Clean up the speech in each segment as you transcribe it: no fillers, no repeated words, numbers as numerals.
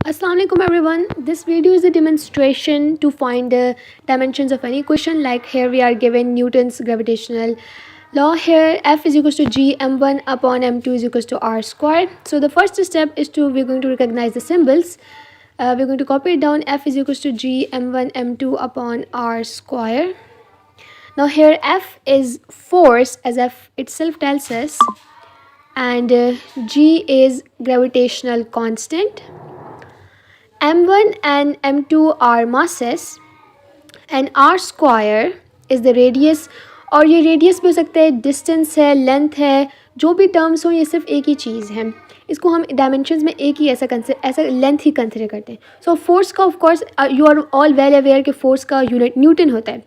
Assalamualaikum everyone. This video is a demonstration to find the dimensions of any question. Like here we are given Newton's gravitational law. Here F is equals to g m1 upon m2 is equals to r squared. So the first step is we're going to recognize the symbols. We're going to copy it down. F is equals to g m1 m2 upon r square. Now here F is force, as F itself tells us, and g is gravitational constant. m1 and m2 are masses and r square is the radius. और ये radius भी हो सकता है, distance है, length है, जो भी टर्म्स हो ये सिर्फ एक ही चीज़ है. इसको हम डायमेंशंस में एक ही ऐसा लेंथ ही कंसिडर करते हैं. सो फोर्स का of course you are all well aware कि फोर्स का यूनिट न्यूटन होता है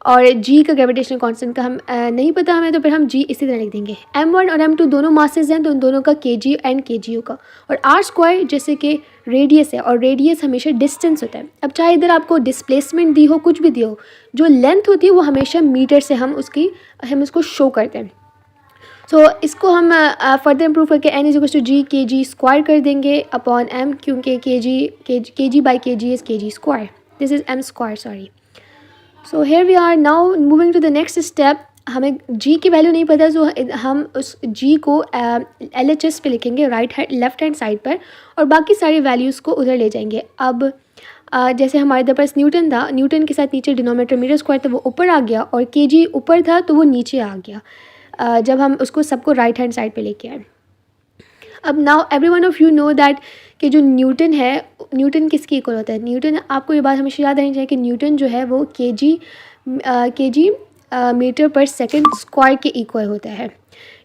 और जी का ग्रेविटेशनल कांस्टेंट का हम नहीं पता हमें, तो फिर हम जी इसी तरह लिख देंगे. m1 और m2 दोनों मासेस हैं तो उन दोनों का kg एंड kg होगा. और r स्क्वायर जैसे कि रेडियस है और रेडियस हमेशा डिस्टेंस होता है. अब चाहे इधर आपको डिस्प्लेसमेंट दी हो, कुछ भी दी हो, जो लेंथ होती है वो हमेशा मीटर से हम उसको शो करते हैं. सो इसको हम फर्दर इम्प्रूव करके n इज इक्वल टू जी के जी स्क्वायर कर देंगे अपॉन m, क्योंकि के जी बाई के G is K G square. This is m square, sorry. So here we are now moving to the next step. हमें g की value नहीं पता, सो हम उस g को LHS पे लिखेंगे लेफ्ट हैंड साइड पर, और बाकी सारी वैल्यूज़ को उधर ले जाएंगे. अब जैसे हमारे इधर पास न्यूटन था, न्यूटन के साथ नीचे डिनोमिनेटर मीटर स्क्वायर था, वो ऊपर आ गया, और kg ऊपर था तो वो नीचे आ गया जब हम उसको सबको राइट हैंड साइड पे लेके आए. अब now every one of you know that कि जो न्यूटन है, न्यूटन किसके इक्वल होता है. न्यूटन, आपको ये बात हमेशा याद रहनी चाहिए कि न्यूटन जो है वो K G metre per second square के इक्वल होता है.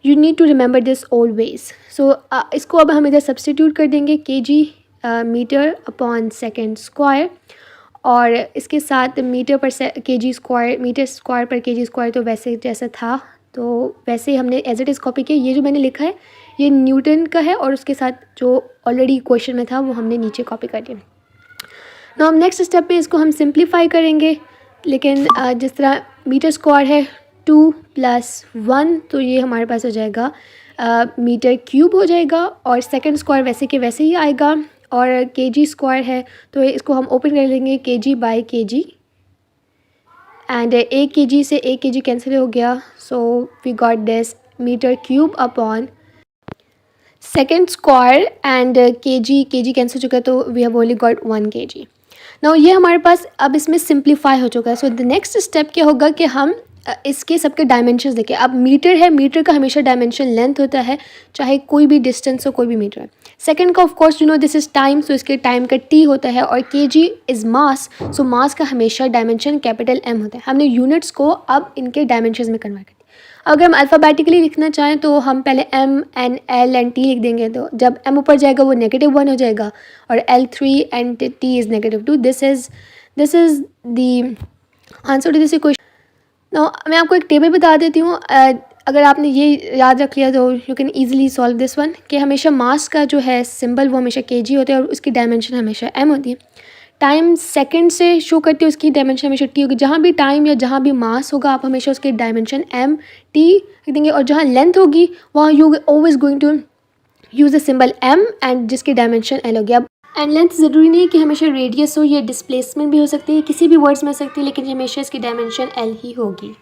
You need to remember this always. So इसको अब हम इधर सब्सटीट्यूट कर देंगे K G metre upon second square, और इसके साथ मीटर पर के जी स्क्वायर, मीटर स्क्वायर पर के जी स्क्वायर तो वैसे जैसा था तो वैसे ही हमने एज इट इज़ कॉपी किया. ये जो मैंने लिखा है ये न्यूटन का है और उसके साथ जो ऑलरेडी क्वेश्चन में था वो हमने नीचे कॉपी कर दिया. नाउ हम नेक्स्ट स्टेप पे इसको हम सिंप्लीफाई करेंगे, लेकिन जिस तरह मीटर स्क्वायर है 2 + 1, तो ये हमारे पास हो जाएगा मीटर क्यूब हो जाएगा, और सेकंड स्क्वायर वैसे के वैसे ही आएगा. और के जी स्क्वायर है तो इसको हम ओपन कर लेंगे के जी बाई के जी, एंड एक के जी से एक के जी कैंसिल हो गया. So we got this metre cube upon second square, and K G cancel चुका है तो we have only got 1 kg. Now ये हमारे पास अब इसमें सिंप्लीफाई हो चुका है. सो द नेक्स्ट स्टेप क्या होगा कि हम इसके सबके डायमेंशंस देखें. अब मीटर है, मीटर का हमेशा डायमेंशन लेंथ होता है, चाहे कोई भी डिस्टेंस हो, कोई भी मीटर है. सेकंड का of course you know this is time, so इसके टाइम का टी होता है, और के जी इज़ मास, सो मास का हमेशा डायमेंशन कैपिटल एम होता है. हमने यूनिट्स को अब इनके डायमेंशंस में कन्वर्ट कर दिया. अगर हम अल्फ़ाबेटिकली लिखना चाहें तो हम पहले m and l and t लिख देंगे, तो जब m ऊपर जाएगा वो -1 हो जाएगा, और l3 and t is -2. This is the answer to this equation. Now मैं आपको एक टेबल बता देती हूँ. अगर आपने ये याद रख लिया तो you can easily solve this one, कि हमेशा मास का जो है सिंबल वो हमेशा kg होता है और उसकी डायमेंशन हमेशा m होती है. टाइम सेकंड से शो करते हैं, उसकी डायमेंशन हमेशा टी होगी. जहाँ भी टाइम या जहाँ भी मास होगा आप हमेशा उसकी डायमेंशन m t लिख देंगे, और जहाँ लेंथ होगी वहाँ you always going to use the symbol m and जिसकी डायमेंशन l होगी. अब एंड लेंथ ज़रूरी नहीं कि हमेशा रेडियस हो, ये डिस्प्लेसमेंट भी हो सकती है, किसी भी वर्ड्स में हो सकती है, लेकिन हमेशा इसकी डायमेंशन l ही होगी.